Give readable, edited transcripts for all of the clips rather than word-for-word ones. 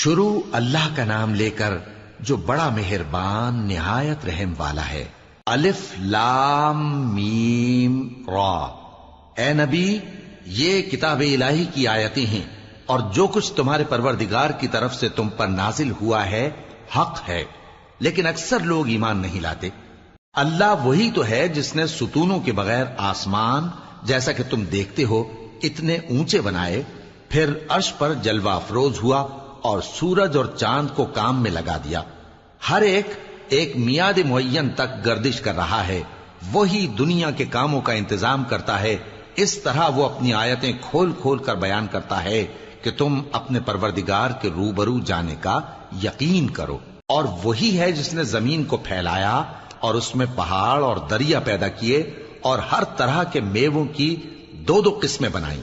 شروع اللہ کا نام لے کر جو بڑا مہربان نہایت رحم والا ہے۔ الف لام میم را۔ اے نبی، یہ کتاب الہی کی آیتیں ہیں اور جو کچھ تمہارے پروردگار کی طرف سے تم پر نازل ہوا ہے حق ہے، لیکن اکثر لوگ ایمان نہیں لاتے۔ اللہ وہی تو ہے جس نے ستونوں کے بغیر آسمان جیسا کہ تم دیکھتے ہو اتنے اونچے بنائے، پھر عرش پر جلوہ افروز ہوا اور سورج اور چاند کو کام میں لگا دیا۔ ہر ایک میعاد معین تک گردش کر رہا ہے۔ وہی دنیا کے کاموں کا انتظام کرتا ہے۔ اس طرح وہ اپنی آیتیں کھول کھول کر بیان کرتا ہے کہ تم اپنے پروردگار کے روبرو جانے کا یقین کرو۔ اور وہی ہے جس نے زمین کو پھیلایا اور اس میں پہاڑ اور دریا پیدا کیے اور ہر طرح کے میووں کی دو دو قسمیں بنائیں۔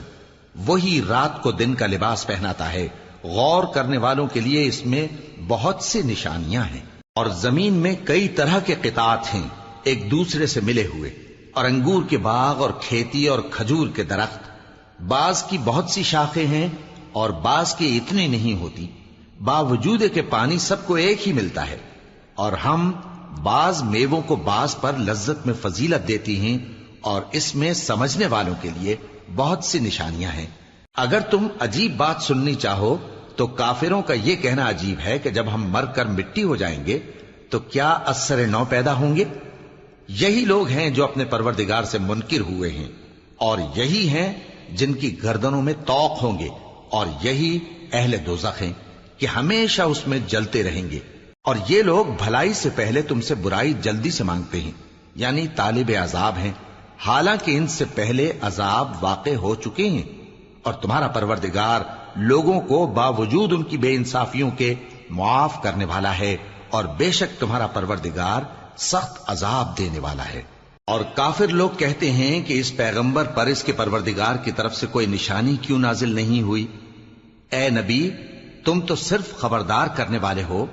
وہی رات کو دن کا لباس پہناتا ہے۔ غور کرنے والوں کے لیے اس میں بہت سی نشانیاں ہیں۔ اور زمین میں کئی طرح کے قطعات ہیں ایک دوسرے سے ملے ہوئے، اور انگور کے باغ اور کھیتی اور کھجور کے درخت۔ بعض کی بہت سی شاخیں ہیں اور بعض کی اتنی نہیں ہوتی، باوجود کہ پانی سب کو ایک ہی ملتا ہے۔ اور ہم بعض میووں کو بعض پر لذت میں فضیلت دیتی ہیں، اور اس میں سمجھنے والوں کے لیے بہت سی نشانیاں ہیں۔ اگر تم عجیب بات سننی چاہو تو کافروں کا یہ کہنا عجیب ہے کہ جب ہم مر کر مٹی ہو جائیں گے تو کیا اثر نو پیدا ہوں گے؟ یہی لوگ ہیں جو اپنے پروردگار سے منکر ہوئے ہیں، اور یہی ہیں جن کی گردنوں میں طوق ہوں گے، اور یہی اہل دوزخ ہیں کہ ہمیشہ اس میں جلتے رہیں گے۔ اور یہ لوگ بھلائی سے پہلے تم سے برائی جلدی سے مانگتے ہیں، یعنی طالب عذاب ہیں، حالانکہ ان سے پہلے عذاب واقع ہو چکے ہیں۔ اور تمہارا پروردگار لوگوں کو باوجود ان کی بے انصافیوں کے معاف کرنے والا ہے، اور بے شک تمہارا پروردگار سخت عذاب دینے والا ہے۔ اور کافر لوگ کہتے ہیں کہ اس پیغمبر پر اس کے پروردگار کی طرف سے کوئی نشانی کیوں نازل نہیں ہوئی؟ اے نبی، تم تو صرف خبردار کرنے والے ہو،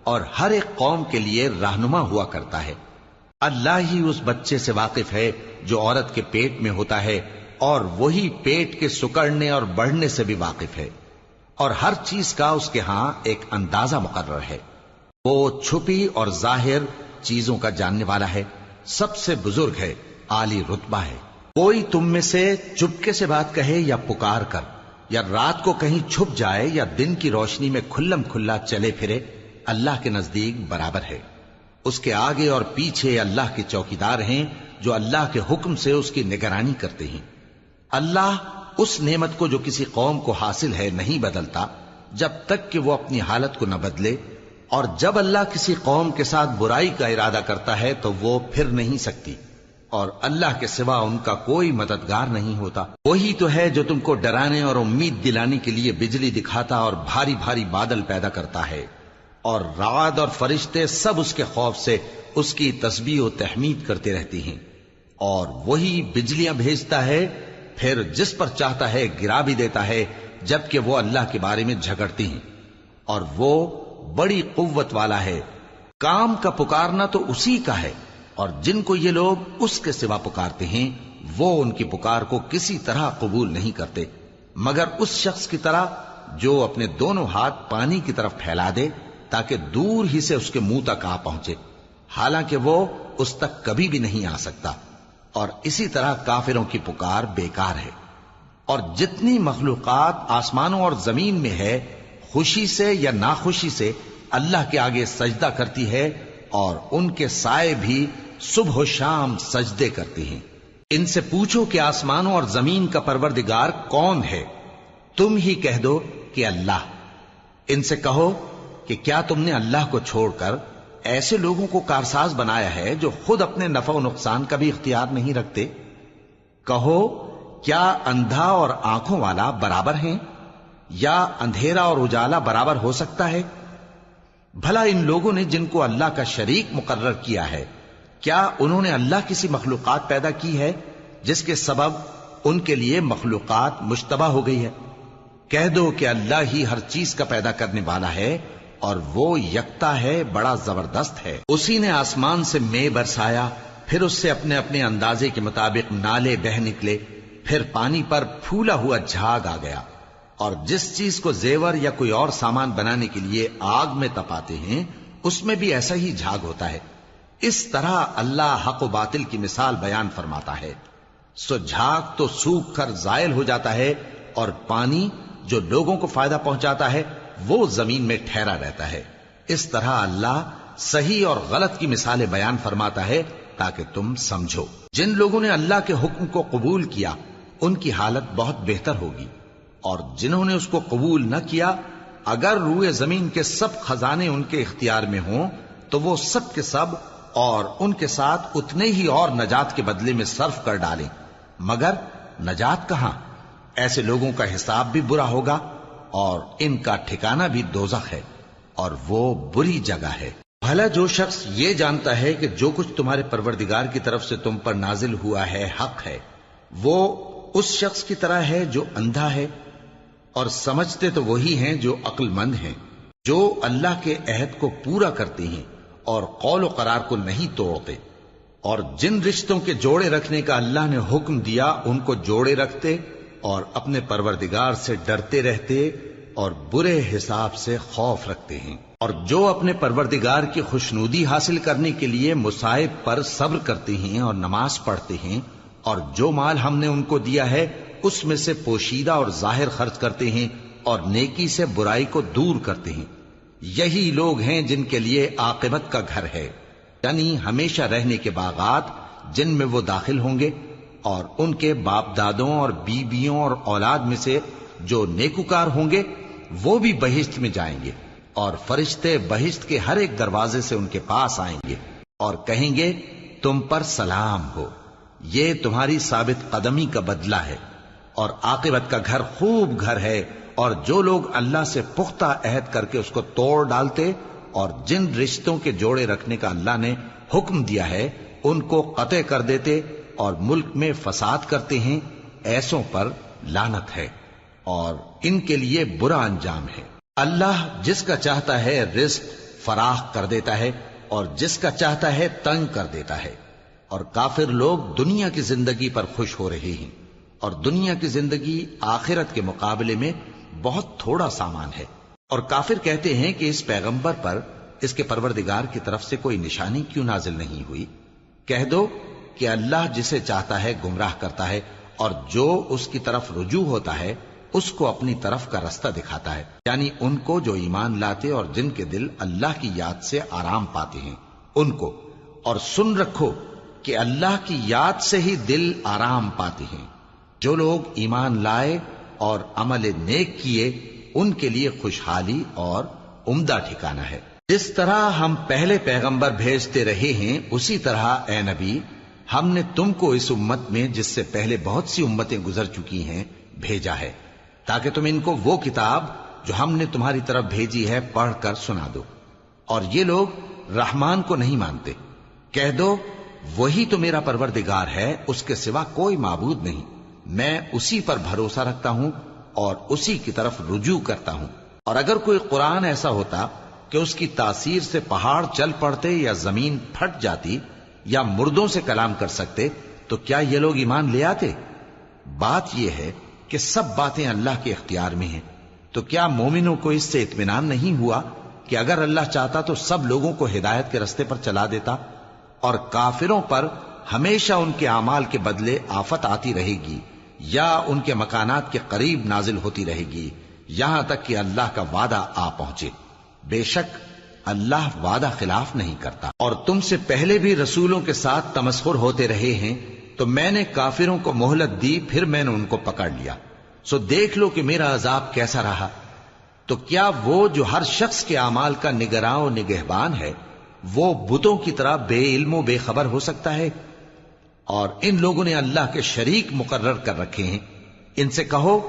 اور ہر ایک قوم کے لیے رہنما ہوا کرتا ہے۔ اللہ ہی اس بچے سے واقف ہے جو عورت کے پیٹ میں ہوتا ہے، اور وہی پیٹ کے سکڑنے اور بڑھنے سے بھی واقف ہے، اور ہر چیز کا اس کے ہاں ایک اندازہ مقرر ہے۔ وہ چھپی اور ظاہر چیزوں کا جاننے والا ہے، سب سے بزرگ ہے، عالی رتبہ ہے۔ کوئی تم میں سے چپکے سے بات کہے یا پکار کر، یا رات کو کہیں چھپ جائے یا دن کی روشنی میں کھلم کھلا چلے پھرے، اللہ کے نزدیک برابر ہے۔ اس کے آگے اور پیچھے اللہ کے چوکیدار ہیں جو اللہ کے حکم سے اس کی نگرانی کرتے ہیں۔ اللہ اس نعمت کو جو کسی قوم کو حاصل ہے نہیں بدلتا جب تک کہ وہ اپنی حالت کو نہ بدلے، اور جب اللہ کسی قوم کے ساتھ برائی کا ارادہ کرتا ہے تو وہ پھر نہیں سکتی، اور اللہ کے سوا ان کا کوئی مددگار نہیں ہوتا۔ وہی تو ہے جو تم کو ڈرانے اور امید دلانے کے لیے بجلی دکھاتا اور بھاری بھاری بادل پیدا کرتا ہے، اور رعد اور فرشتے سب اس کے خوف سے اس کی تسبیح و تحمید کرتے رہتے ہیں۔ اور وہی بجلیاں بھیجتا ہے، پھر جس پر چاہتا ہے گرا بھی دیتا ہے، جبکہ وہ اللہ کے بارے میں جھگڑتے ہیں، اور وہ بڑی قوت والا ہے۔ کام کا پکارنا تو اسی کا ہے، اور جن کو یہ لوگ اس کے سوا پکارتے ہیں وہ ان کی پکار کو کسی طرح قبول نہیں کرتے، مگر اس شخص کی طرح جو اپنے دونوں ہاتھ پانی کی طرف پھیلا دے تاکہ دور ہی سے اس کے منہ تک آ پہنچے، حالانکہ وہ اس تک کبھی بھی نہیں آ سکتا۔ اور اسی طرح کافروں کی پکار بیکار ہے۔ اور جتنی مخلوقات آسمانوں اور زمین میں ہے، خوشی سے یا ناخوشی سے اللہ کے آگے سجدہ کرتی ہے، اور ان کے سائے بھی صبح و شام سجدے کرتے ہیں۔ ان سے پوچھو کہ آسمانوں اور زمین کا پروردگار کون ہے؟ تم ہی کہہ دو کہ اللہ۔ ان سے کہو کہ کیا تم نے اللہ کو چھوڑ کر ایسے لوگوں کو کارساز بنایا ہے جو خود اپنے نفع و نقصان کا بھی اختیار نہیں رکھتے؟ کہو کیا اندھا اور آنکھوں والا برابر ہیں، یا اندھیرا اور اجالا برابر ہو سکتا ہے؟ بھلا ان لوگوں نے جن کو اللہ کا شریک مقرر کیا ہے، کیا انہوں نے اللہ کسی مخلوقات پیدا کی ہے جس کے سبب ان کے لیے مخلوقات مشتبہ ہو گئی ہے؟ کہہ دو کہ اللہ ہی ہر چیز کا پیدا کرنے والا ہے، اور وہ یکتا ہے، بڑا زبردست ہے۔ اسی نے آسمان سے مے برسایا، پھر اس سے اپنے اپنے اندازے کے مطابق نالے بہہ نکلے، پھر پانی پر پھولا ہوا جھاگ آ گیا، اور جس چیز کو زیور یا کوئی اور سامان بنانے کے لیے آگ میں تپاتے ہیں اس میں بھی ایسا ہی جھاگ ہوتا ہے. اس طرح اللہ حق و باطل کی مثال بیان فرماتا ہے. سو جھاگ تو سوکھ کر زائل ہو جاتا ہے اور پانی جو لوگوں کو فائدہ پہنچاتا ہے وہ زمین میں ٹھہرا رہتا ہے. اس طرح اللہ صحیح اور غلط کی مثالیں بیان فرماتا ہے تاکہ تم سمجھو. جن لوگوں نے اللہ کے حکم کو قبول کیا ان کی حالت بہت بہتر ہوگی، اور جنہوں نے اس کو قبول نہ کیا اگر روئے زمین کے سب خزانے ان کے اختیار میں ہوں تو وہ سب کے سب اور ان کے ساتھ اتنے ہی اور نجات کے بدلے میں صرف کر ڈالیں، مگر نجات کہاں؟ ایسے لوگوں کا حساب بھی برا ہوگا اور ان کا ٹھکانہ بھی دوزخ ہے، اور وہ بری جگہ ہے. بھلا جو شخص یہ جانتا ہے کہ جو کچھ تمہارے پروردگار کی طرف سے تم پر نازل ہوا ہے حق ہے، وہ اس شخص کی طرح ہے جو اندھا ہے، اور سمجھتے تو وہی ہیں جو عقل مند ہیں، جو اللہ کے عہد کو پورا کرتے ہیں اور قول و قرار کو نہیں توڑتے، اور جن رشتوں کے جوڑے رکھنے کا اللہ نے حکم دیا ان کو جوڑے رکھتے اور اپنے پروردگار سے ڈرتے رہتے اور برے حساب سے خوف رکھتے ہیں. اور جو اپنے پروردگار کی خوشنودی حاصل کرنے کے لیے مصائب پر صبر کرتے ہیں اور نماز پڑھتے ہیں، اور جو مال ہم نے ان کو دیا ہے اس میں سے پوشیدہ اور ظاہر خرچ کرتے ہیں اور نیکی سے برائی کو دور کرتے ہیں، یہی لوگ ہیں جن کے لیے عاقبت کا گھر ہے، یعنی ہمیشہ رہنے کے باغات جن میں وہ داخل ہوں گے، اور ان کے باپ دادوں اور بیویوں اور اولاد میں سے جو نیکوکار ہوں گے وہ بھی بہشت میں جائیں گے، اور فرشتے بہشت کے ہر ایک دروازے سے ان کے پاس آئیں گے اور کہیں گے تم پر سلام ہو، یہ تمہاری ثابت قدمی کا بدلہ ہے، اور عاقبت کا گھر خوب گھر ہے. اور جو لوگ اللہ سے پختہ عہد کر کے اس کو توڑ ڈالتے اور جن رشتوں کے جوڑے رکھنے کا اللہ نے حکم دیا ہے ان کو قطع کر دیتے اور ملک میں فساد کرتے ہیں، ایسوں پر لعنت ہے اور ان کے لیے برا انجام ہے. اللہ جس کا چاہتا ہے رزق فراخ کر دیتا ہے اور جس کا چاہتا ہے تنگ کر دیتا ہے، اور کافر لوگ دنیا کی زندگی پر خوش ہو رہے ہیں، اور دنیا کی زندگی آخرت کے مقابلے میں بہت تھوڑا سامان ہے. اور کافر کہتے ہیں کہ اس پیغمبر پر اس کے پروردگار کی طرف سے کوئی نشانی کیوں نازل نہیں ہوئی؟ کہہ دو کہ اللہ جسے چاہتا ہے گمراہ کرتا ہے، اور جو اس کی طرف رجوع ہوتا ہے اس کو اپنی طرف کا رستہ دکھاتا ہے، یعنی ان کو جو ایمان لاتے اور جن کے دل اللہ کی یاد سے آرام پاتے ہیں ان کو. اور سن رکھو کہ اللہ کی یاد سے ہی دل آرام پاتے ہیں. جو لوگ ایمان لائے اور عمل نیک کیے ان کے لیے خوشحالی اور عمدہ ٹھکانہ ہے. جس طرح ہم پہلے پیغمبر بھیجتے رہے ہیں اسی طرح اے نبی ہم نے تم کو اس امت میں جس سے پہلے بہت سی امتیں گزر چکی ہیں بھیجا ہے، تاکہ تم ان کو وہ کتاب جو ہم نے تمہاری طرف بھیجی ہے پڑھ کر سنا دو. اور یہ لوگ رحمان کو نہیں مانتے. کہہ دو وہی تو میرا پروردگار ہے، اس کے سوا کوئی معبود نہیں، میں اسی پر بھروسہ رکھتا ہوں اور اسی کی طرف رجوع کرتا ہوں. اور اگر کوئی قرآن ایسا ہوتا کہ اس کی تاثیر سے پہاڑ چل پڑتے یا زمین پھٹ جاتی یا مردوں سے کلام کر سکتے تو کیا یہ لوگ ایمان لے آتے؟ بات یہ ہے کہ سب باتیں اللہ کے اختیار میں ہیں. تو کیا مومنوں کو اس سے اطمینان نہیں ہوا کہ اگر اللہ چاہتا تو سب لوگوں کو ہدایت کے رستے پر چلا دیتا؟ اور کافروں پر ہمیشہ ان کے اعمال کے بدلے آفت آتی رہے گی یا ان کے مکانات کے قریب نازل ہوتی رہے گی یہاں تک کہ اللہ کا وعدہ آ پہنچے. بے شک اللہ وعدہ خلاف نہیں کرتا. اور تم سے پہلے بھی رسولوں کے ساتھ تمسخر ہوتے رہے ہیں تو میں نے کافروں کو مہلت دی، پھر میں نے ان کو پکڑ لیا. سو دیکھ لو کہ میرا عذاب کیسا رہا. تو کیا وہ جو ہر شخص کے اعمال کا نگراں و نگہبان ہے وہ بتوں کی طرح بے علم و بے خبر ہو سکتا ہے؟ اور ان لوگوں نے اللہ کے شریک مقرر کر رکھے ہیں. ان سے کہو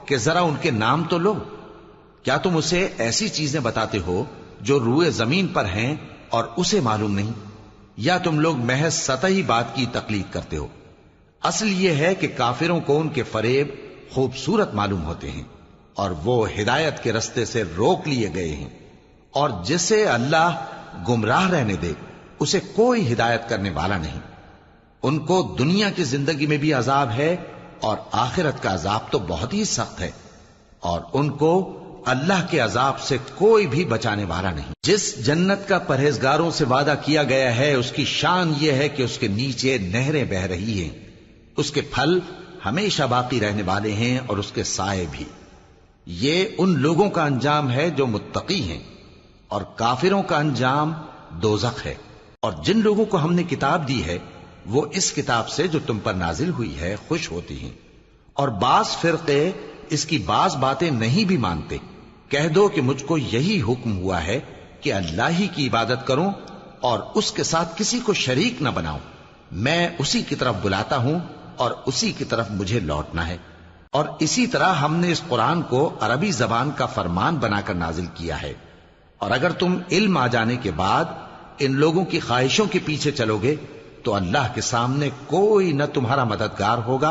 کہ ذرا ان کے نام تو لو. کیا تم اسے ایسی چیزیں بتاتے ہو جو روئے زمین پر ہیں اور اسے معلوم نہیں، یا تم لوگ محض سطحی بات کی تقلید کرتے ہو؟ اصل یہ ہے کہ کافروں کو ان کے فریب خوبصورت معلوم ہوتے ہیں اور وہ ہدایت کے رستے سے روک لیے گئے ہیں. اور جسے اللہ گمراہ رہنے دے اسے کوئی ہدایت کرنے والا نہیں. ان کو دنیا کی زندگی میں بھی عذاب ہے اور آخرت کا عذاب تو بہت ہی سخت ہے. اور ان کو اللہ کے عذاب سے کوئی بھی بچانے والا نہیں۔ جس جنت کا پرہیزگاروں سے وعدہ کیا گیا ہے اس کی شان یہ ہے کہ اس کے نیچے نہریں بہ رہی ہیں، اس کے پھل ہمیشہ باقی رہنے والے ہیں اور اس کے سائے بھی۔ یہ ان لوگوں کا انجام ہے جو متقی ہیں، اور کافروں کا انجام دوزخ ہے۔ اور جن لوگوں کو ہم نے کتاب دی ہے وہ اس کتاب سے جو تم پر نازل ہوئی ہے خوش ہوتی ہیں، اور بعض فرقے اس کی بعض باتیں نہیں بھی مانتے۔ کہہ دو کہ مجھ کو یہی حکم ہوا ہے کہ اللہ ہی کی عبادت کروں اور اس کے ساتھ کسی کو شریک نہ بناؤں۔ میں اسی کی طرف بلاتا ہوں اور اسی کی طرف مجھے لوٹنا ہے۔ اور اسی طرح ہم نے اس قرآن کو عربی زبان کا فرمان بنا کر نازل کیا ہے، اور اگر تم علم آ جانے کے بعد ان لوگوں کی خواہشوں کے پیچھے چلو گے تو اللہ کے سامنے کوئی نہ تمہارا مددگار ہوگا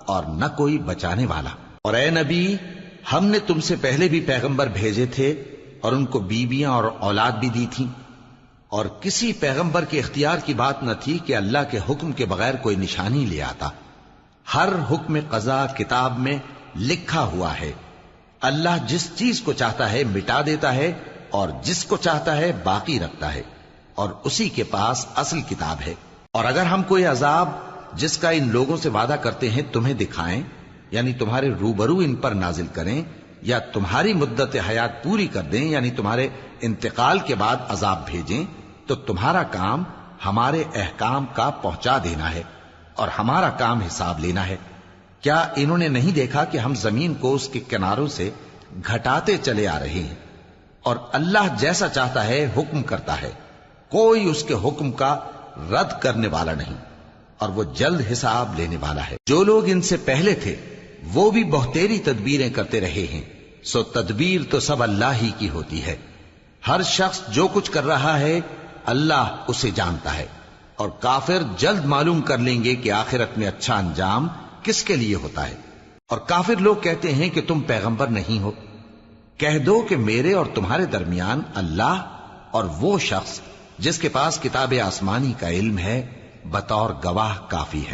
اور نہ کوئی بچانے والا۔ اور اے نبی، ہم نے تم سے پہلے بھی پیغمبر بھیجے تھے اور ان کو بیویاں اور اولاد بھی دی تھیں، اور کسی پیغمبر کے اختیار کی بات نہ تھی کہ اللہ کے حکم کے بغیر کوئی نشانی لے آتا۔ ہر حکم قضا کتاب میں لکھا ہوا ہے۔ اللہ جس چیز کو چاہتا ہے مٹا دیتا ہے اور جس کو چاہتا ہے باقی رکھتا ہے، اور اسی کے پاس اصل کتاب ہے۔ اور اگر ہم کوئی عذاب جس کا ان لوگوں سے وعدہ کرتے ہیں تمہیں دکھائیں، یعنی تمہارے روبرو ان پر نازل کریں، یا تمہاری مدت حیات پوری کر دیں، یعنی تمہارے انتقال کے بعد عذاب بھیجیں، تو تمہارا کام ہمارے احکام کا پہنچا دینا ہے اور ہمارا کام حساب لینا ہے۔ کیا انہوں نے نہیں دیکھا کہ ہم زمین کو اس کے کناروں سے گھٹاتے چلے آ رہے ہیں، اور اللہ جیسا چاہتا ہے حکم کرتا ہے، کوئی اس کے حکم کا رد کرنے والا نہیں، اور وہ جلد حساب لینے والا ہے۔ جو لوگ ان سے پہلے تھے وہ بھی بہتیری تدبیریں کرتے رہے ہیں، سو تدبیر تو سب اللہ ہی کی ہوتی ہے۔ ہر شخص جو کچھ کر رہا ہے اللہ اسے جانتا ہے، اور کافر جلد معلوم کر لیں گے کہ آخرت میں اچھا انجام کس کے لیے ہوتا ہے۔ اور کافر لوگ کہتے ہیں کہ تم پیغمبر نہیں ہو۔ کہہ دو کہ میرے اور تمہارے درمیان اللہ اور وہ شخص جس کے پاس کتاب آسمانی کا علم ہے بطور گواہ کافی ہے۔